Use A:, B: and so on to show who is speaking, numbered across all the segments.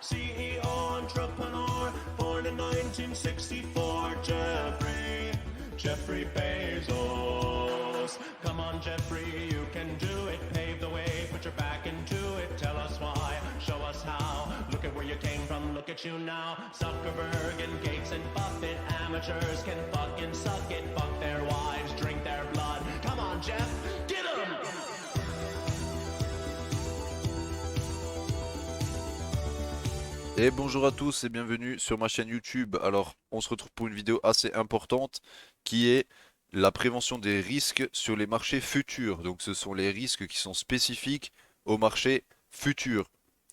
A: CEO, entrepreneur, born in 1964, Jeffrey Bezos. Come on, Jeffrey, you can do it. Pave the way, put your back into it. Tell us why, show us how. Look at where you came from, look at you now. Zuckerberg and Gates and Buffett, amateurs can fucking suck it. Fuck their wives, drink their blood. Come on, Jeff, get 'em!
B: Et bonjour à tous et bienvenue sur ma chaîne YouTube. Alors, on se retrouve pour une vidéo assez importante qui est la prévention des risques sur les marchés futurs. Donc, ce sont les risques qui sont spécifiques aux marchés futurs.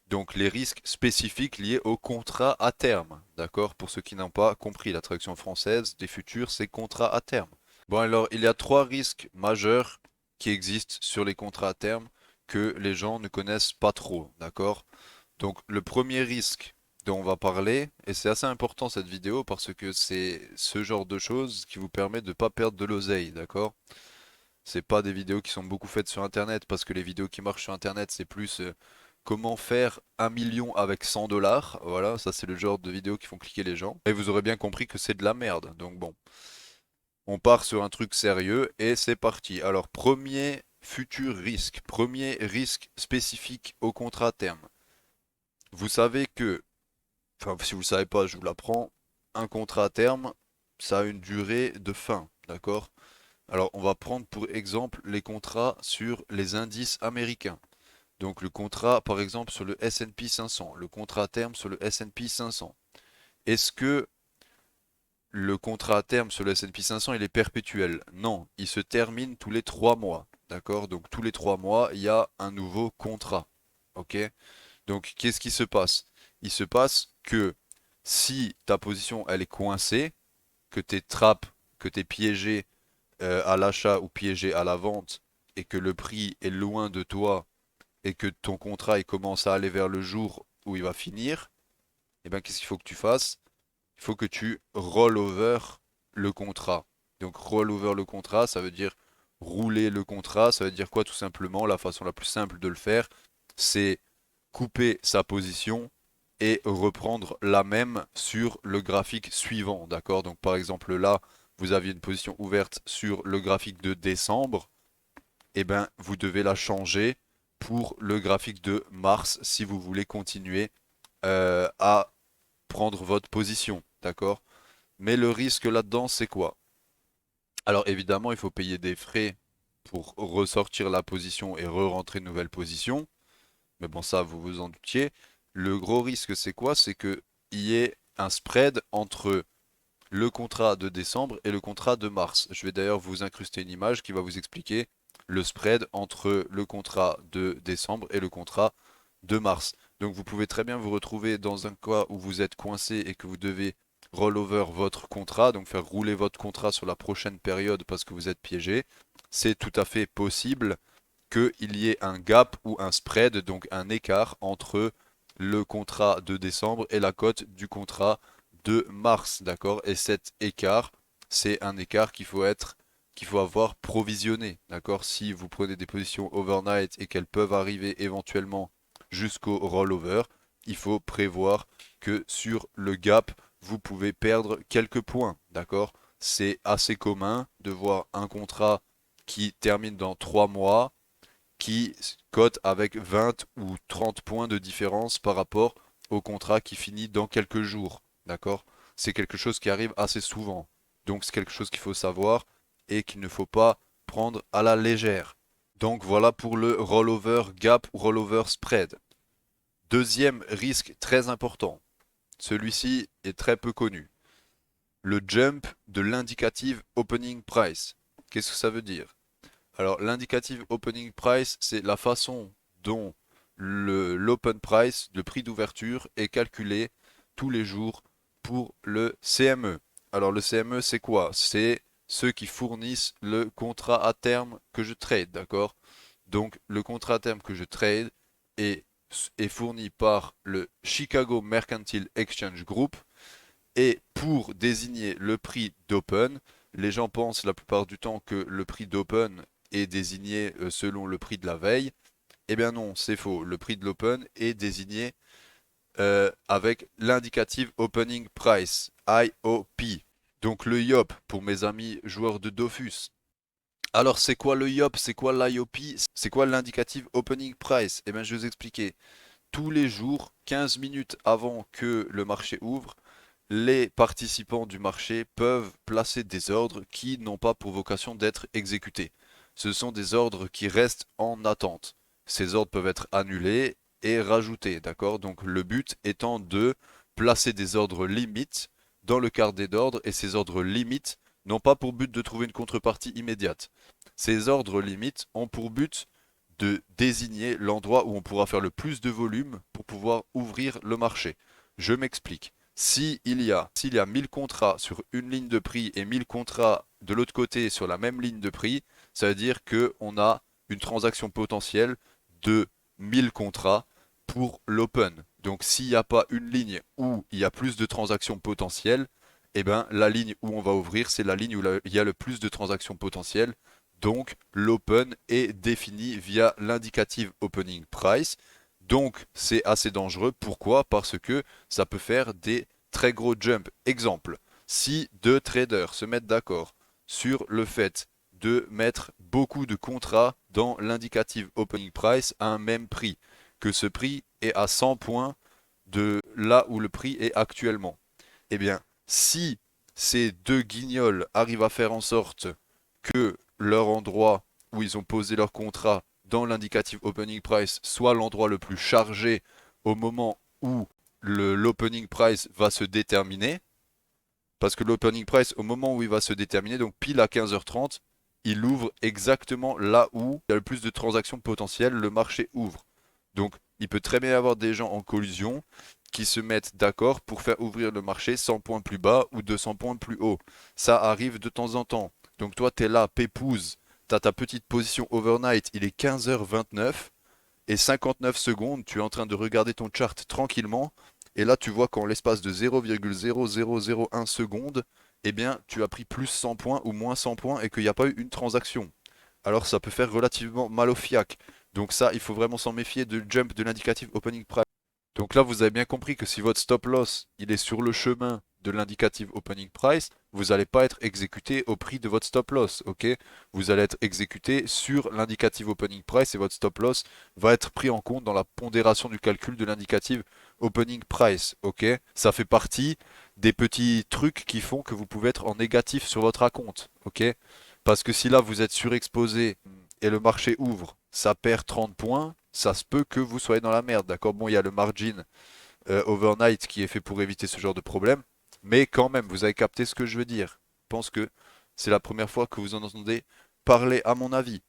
B: Donc, les risques spécifiques liés au contrat à terme. D'accord? Pour ceux qui n'ont pas compris, la traduction française des futurs, c'est contrat à terme. Bon, alors, il y a trois risques majeurs qui existent sur les contrats à terme que les gens ne connaissent pas trop. D'accord? Donc le premier risque dont on va parler, et c'est assez important cette vidéo parce que c'est ce genre de choses qui vous permet de ne pas perdre de l'oseille, d'accord? C'est pas des vidéos qui sont beaucoup faites sur internet parce que les vidéos qui marchent sur internet c'est plus comment faire 1 million avec 100 dollars. Voilà, ça c'est le genre de vidéos qui font cliquer les gens. Et vous aurez bien compris que c'est de la merde. Donc bon, on part sur un truc sérieux et c'est parti. Alors premier futur risque, premier risque spécifique au contrat à terme. Vous savez que, enfin si vous ne le savez pas, je vous l'apprends, un contrat à terme, ça a une durée de fin, d'accord? Alors on va prendre pour exemple les contrats sur les indices américains. Donc le contrat par exemple sur le S&P 500, le contrat à terme sur le S&P 500. Est-ce que le contrat à terme sur le S&P 500 il est perpétuel? Non, il se termine tous les 3 mois, d'accord? Donc tous les 3 mois, il y a un nouveau contrat, ok? Donc, qu'est-ce qui se passe? Il se passe que si ta position elle est coincée, que tu es trappes, que tu es piégé à l'achat ou piégé à la vente, et que le prix est loin de toi, et que ton contrat il commence à aller vers le jour où il va finir, eh bien qu'est-ce qu'il faut que tu fasses? Il faut que tu roll over le contrat. Donc roll over le contrat, ça veut dire rouler le contrat, ça veut dire quoi tout simplement? La façon la plus simple de le faire, c'est couper sa position et reprendre la même sur le graphique suivant, d'accord? Donc par exemple là, vous aviez une position ouverte sur le graphique de décembre, et ben vous devez la changer pour le graphique de mars si vous voulez continuer à prendre votre position, d'accord? Mais le risque là-dedans, c'est quoi? Alors évidemment, il faut payer des frais pour ressortir la position et re-rentrer une nouvelle position. Mais bon, ça, vous vous en doutiez. Le gros risque, c'est quoi? C'est qu'il y ait un spread entre le contrat de décembre et le contrat de mars. Je vais d'ailleurs vous incruster une image qui va vous expliquer le spread entre le contrat de décembre et le contrat de mars. Donc vous pouvez très bien vous retrouver dans un cas où vous êtes coincé et que vous devez rollover votre contrat, donc faire rouler votre contrat sur la prochaine période parce que vous êtes piégé. C'est tout à fait possible qu'il y ait un gap ou un spread, donc un écart entre le contrat de décembre et la cote du contrat de mars, d'accord? Et cet écart, c'est un écart qu'il faut avoir provisionné, d'accord? Si vous prenez des positions overnight et qu'elles peuvent arriver éventuellement jusqu'au rollover, il faut prévoir que sur le gap, vous pouvez perdre quelques points, d'accord? C'est assez commun de voir un contrat qui termine dans 3 mois qui cote avec 20 ou 30 points de différence par rapport au contrat qui finit dans quelques jours. D'accord? C'est quelque chose qui arrive assez souvent. Donc c'est quelque chose qu'il faut savoir et qu'il ne faut pas prendre à la légère. Donc voilà pour le rollover gap ou rollover spread. Deuxième risque très important. Celui-ci est très peu connu. Le jump de l'indicative opening price. Qu'est-ce que ça veut dire? Alors, l'indicative opening price, c'est la façon dont l'open price, le prix d'ouverture, est calculé tous les jours pour le CME. Alors, le CME, c'est quoi? C'est ceux qui fournissent le contrat à terme que je trade, d'accord? Donc, le contrat à terme que je trade est, est fourni par le Chicago Mercantile Exchange Group. Et pour désigner le prix d'open, les gens pensent la plupart du temps que le prix d'open est désigné selon le prix de la veille. Eh bien non, c'est faux. Le prix de l'open est désigné avec l'indicative opening price, IOP. Donc le IOP pour mes amis joueurs de Dofus. Alors c'est quoi le IOP? C'est quoi l'IOP? C'est quoi l'indicative opening price? Eh bien je vais vous expliquer. Tous les jours, 15 minutes avant que le marché ouvre, les participants du marché peuvent placer des ordres qui n'ont pas pour vocation d'être exécutés. Ce sont des ordres qui restent en attente. Ces ordres peuvent être annulés et rajoutés, d'accord? Donc le but étant de placer des ordres limites dans le carnet d'ordre et ces ordres limites n'ont pas pour but de trouver une contrepartie immédiate. Ces ordres limites ont pour but de désigner l'endroit où on pourra faire le plus de volume pour pouvoir ouvrir le marché. Je m'explique. S'il y a 1000 contrats sur une ligne de prix et 1000 contrats de l'autre côté sur la même ligne de prix, ça veut dire qu'on a une transaction potentielle de 1000 contrats pour l'open. Donc s'il n'y a pas une ligne où il y a plus de transactions potentielles, eh ben, la ligne où on va ouvrir, c'est la ligne où il y a le plus de transactions potentielles. Donc l'open est défini via l'indicative opening price. Donc c'est assez dangereux. Pourquoi? Parce que ça peut faire des très gros jumps. Exemple, si deux traders se mettent d'accord sur le fait de mettre beaucoup de contrats dans l'indicative opening price à un même prix, que ce prix est à 100 points de là où le prix est actuellement. Eh bien, si ces deux guignols arrivent à faire en sorte que leur endroit où ils ont posé leur contrat dans l'indicative opening price soit l'endroit le plus chargé au moment où l'opening price va se déterminer, parce que l'opening price, au moment où il va se déterminer, donc pile à 15h30, il ouvre exactement là où il y a le plus de transactions potentielles, le marché ouvre. Donc il peut très bien y avoir des gens en collusion qui se mettent d'accord pour faire ouvrir le marché 100 points plus bas ou 200 points plus haut. Ça arrive de temps en temps. Donc toi, tu es là, pépouze, tu as ta petite position overnight, il est 15h29 et 59 secondes, tu es en train de regarder ton chart tranquillement. Et là, tu vois qu'en l'espace de 0,0001 secondes, eh bien, tu as pris plus 100 points ou moins 100 points et qu'il n'y a pas eu une transaction. Alors ça peut faire relativement mal au fiac. Donc ça, il faut vraiment s'en méfier de jump de l'indicative opening price. Donc là, vous avez bien compris que si votre stop loss, il est sur le chemin de l'indicative opening price, vous n'allez pas être exécuté au prix de votre stop loss, ok? Vous allez être exécuté sur l'indicative opening price et votre stop loss va être pris en compte dans la pondération du calcul de l'indicative opening price, ok? Ça fait partie des petits trucs qui font que vous pouvez être en négatif sur votre acompte, ok? Parce que si là vous êtes surexposé et le marché ouvre, ça perd 30 points, ça se peut que vous soyez dans la merde, d'accord? Bon, il y a le margin overnight qui est fait pour éviter ce genre de problème, mais quand même, vous avez capté ce que je veux dire. Je pense que c'est la première fois que vous en entendez parler à mon avis.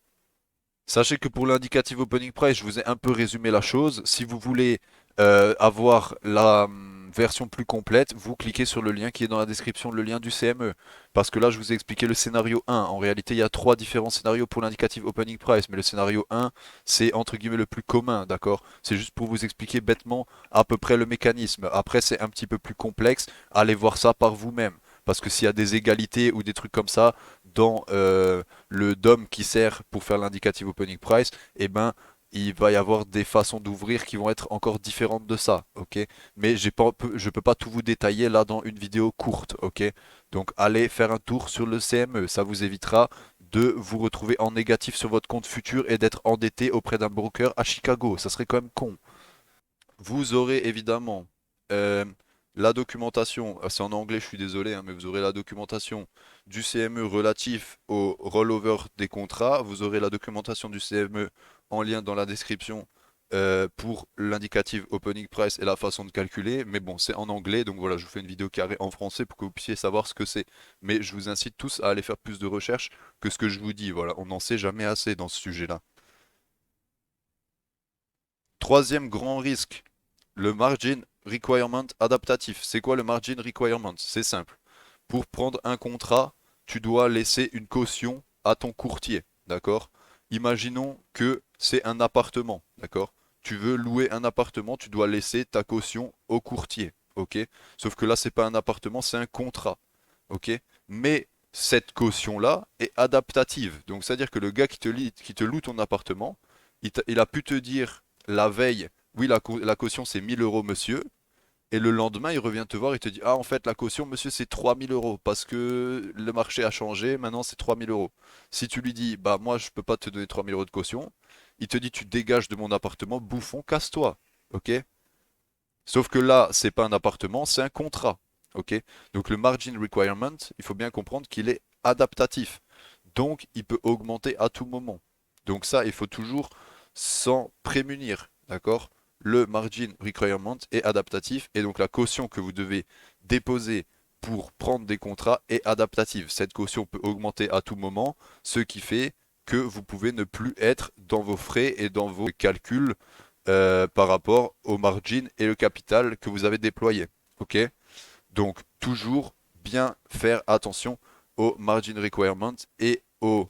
B: Sachez que pour l'indicative opening price, je vous ai un peu résumé la chose. Si vous voulez avoir la version plus complète, vous cliquez sur le lien qui est dans la description, le lien du CME. Parce que là, je vous ai expliqué le scénario 1. En réalité, il y a 3 différents scénarios pour l'indicative opening price. Mais le scénario 1, c'est entre guillemets le plus commun, d'accord? C'est juste pour vous expliquer bêtement à peu près le mécanisme. Après, c'est un petit peu plus complexe. Allez voir ça par vous-même. Parce que s'il y a des égalités ou des trucs comme ça dans le DOM qui sert pour faire l'indicative opening price, eh ben, il va y avoir des façons d'ouvrir qui vont être encore différentes de ça, ok? Mais je peux pas tout vous détailler là dans une vidéo courte, ok? Donc allez faire un tour sur le CME, ça vous évitera de vous retrouver en négatif sur votre compte futur et d'être endetté auprès d'un broker à Chicago, ça serait quand même con. Vous aurez évidemment euh, la documentation, c'est en anglais, je suis désolé, hein, mais vous aurez la documentation du CME relatif au rollover des contrats. Vous aurez la documentation du CME en lien dans la description pour l'indicative opening price et la façon de calculer. Mais bon, c'est en anglais, donc voilà, je vous fais une vidéo carrée en français pour que vous puissiez savoir ce que c'est. Mais je vous incite tous à aller faire plus de recherches que ce que je vous dis. Voilà, on n'en sait jamais assez dans ce sujet-là. Troisième grand risque. Le margin requirement adaptatif. C'est quoi le margin requirement? C'est simple. Pour prendre un contrat, tu dois laisser une caution à ton courtier. D'accord? Imaginons que c'est un appartement. D'accord? Tu veux louer un appartement, tu dois laisser ta caution au courtier. Ok? Sauf que là, c'est pas un appartement, c'est un contrat. Ok? Mais cette caution-là est adaptative. Donc, c'est-à-dire que le gars qui te loue ton appartement, il a pu te dire la veille, oui, la caution c'est 1000 euros, monsieur. Et le lendemain, il revient te voir et te dit, ah, en fait, la caution, monsieur, c'est 3 000 € parce que le marché a changé, maintenant c'est 3 000 €. Si tu lui dis, bah, moi, je peux pas te donner 3 000 € de caution, il te dit, tu dégages de mon appartement, bouffon, casse-toi. Ok? Sauf que là, c'est pas un appartement, c'est un contrat. Ok? Donc le margin requirement, il faut bien comprendre qu'il est adaptatif. Donc il peut augmenter à tout moment. Donc ça, il faut toujours s'en prémunir. D'accord? Le margin requirement est adaptatif et donc la caution que vous devez déposer pour prendre des contrats est adaptative. Cette caution peut augmenter à tout moment, ce qui fait que vous pouvez ne plus être dans vos frais et dans vos calculs par rapport au margin et le capital que vous avez déployé. Ok? Donc toujours bien faire attention aux margin requirements et aux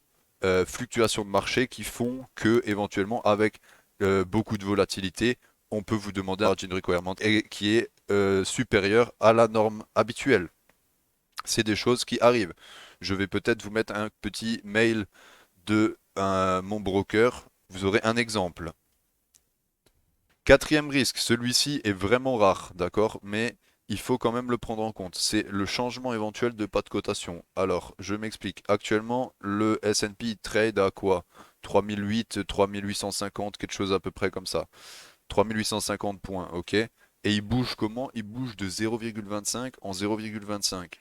B: fluctuations de marché qui font que éventuellement avec beaucoup de volatilité, on peut vous demander un margin requirement et qui est supérieur à la norme habituelle. C'est des choses qui arrivent. Je vais peut-être vous mettre un petit mail de mon broker. Vous aurez un exemple. Quatrième risque, celui-ci est vraiment rare, d'accord, mais il faut quand même le prendre en compte. C'est le changement éventuel de pas de cotation. Alors, je m'explique. Actuellement, le S&P trade à quoi? 3008, 3850, quelque chose à peu près comme ça. 3850 points, ok? Et il bouge comment? Il bouge de 0,25 en 0,25.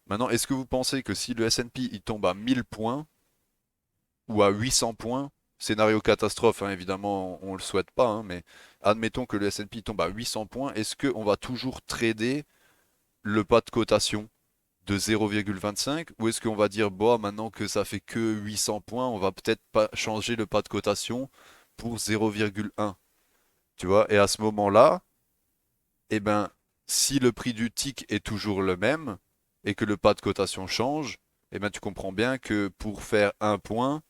B: Maintenant, est-ce que vous pensez que si le S&P il tombe à 1000 points, ou à 800 points, scénario catastrophe, hein, évidemment, on ne le souhaite pas, hein, mais admettons que le S&P tombe à 800 points, est-ce qu'on va toujours trader le pas de cotation de 0,25 ou est-ce qu'on va dire, bon, maintenant que ça fait que 800 points, on va peut-être pas changer le pas de cotation pour 0,1, tu vois? Et à ce moment-là, eh ben, si le prix du tick est toujours le même et que le pas de cotation change, eh ben, tu comprends bien que pour faire un point,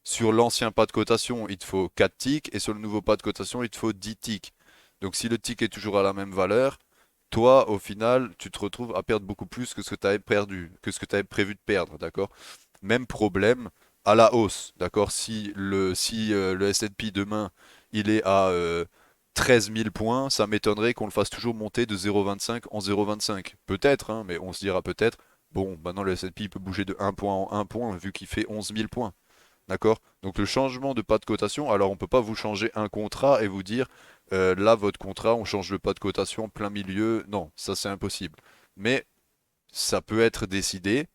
B: sur l'ancien pas de cotation, il te faut 4 ticks et sur le nouveau pas de cotation, il te faut 10 ticks. Donc si le tick est toujours à la même valeur, toi, au final, tu te retrouves à perdre beaucoup plus que ce que tu avais perdu, que ce que tu avais prévu de perdre, d'accord? Même problème à la hausse, d'accord? Si le S&P demain, il est à 13 000 points, ça m'étonnerait qu'on le fasse toujours monter de 0,25 en 0,25. Peut-être, hein, mais on se dira peut-être, bon, maintenant le S&P il peut bouger de 1 point en 1 point vu qu'il fait 11 000 points. D'accord? Donc le changement de pas de cotation, alors on ne peut pas vous changer un contrat et vous dire là votre contrat, on change le pas de cotation en plein milieu. Non, ça c'est impossible. Mais ça peut être décidé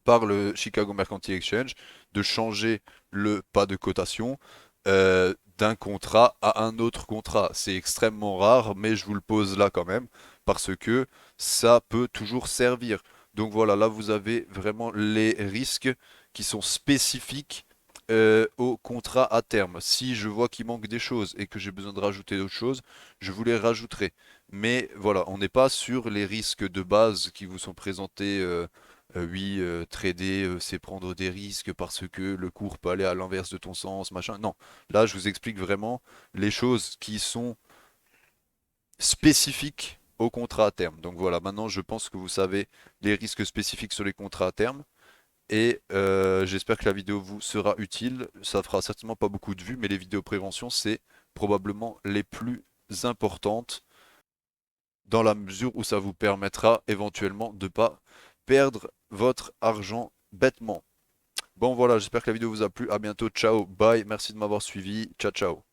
B: par le Chicago Mercantile Exchange de changer le pas de cotation d'un contrat à un autre contrat. C'est extrêmement rare, mais je vous le pose là quand même parce que ça peut toujours servir. Donc voilà, là vous avez vraiment les risques qui sont spécifiques au contrat à terme. Si je vois qu'il manque des choses et que j'ai besoin de rajouter d'autres choses, je vous les rajouterai. Mais voilà, on n'est pas sur les risques de base qui vous sont présentés. Oui, trader, c'est prendre des risques parce que le cours peut aller à l'inverse de ton sens, machin. Non, là, je vous explique vraiment les choses qui sont spécifiques au contrat à terme. Donc voilà, maintenant, je pense que vous savez les risques spécifiques sur les contrats à terme. Et j'espère que la vidéo vous sera utile. Ça fera certainement pas beaucoup de vues, mais les vidéos prévention, c'est probablement les plus importantes dans la mesure où ça vous permettra éventuellement de ne pas perdre votre argent bêtement. Bon voilà, j'espère que la vidéo vous a plu. À bientôt, ciao, bye, merci de m'avoir suivi, ciao ciao.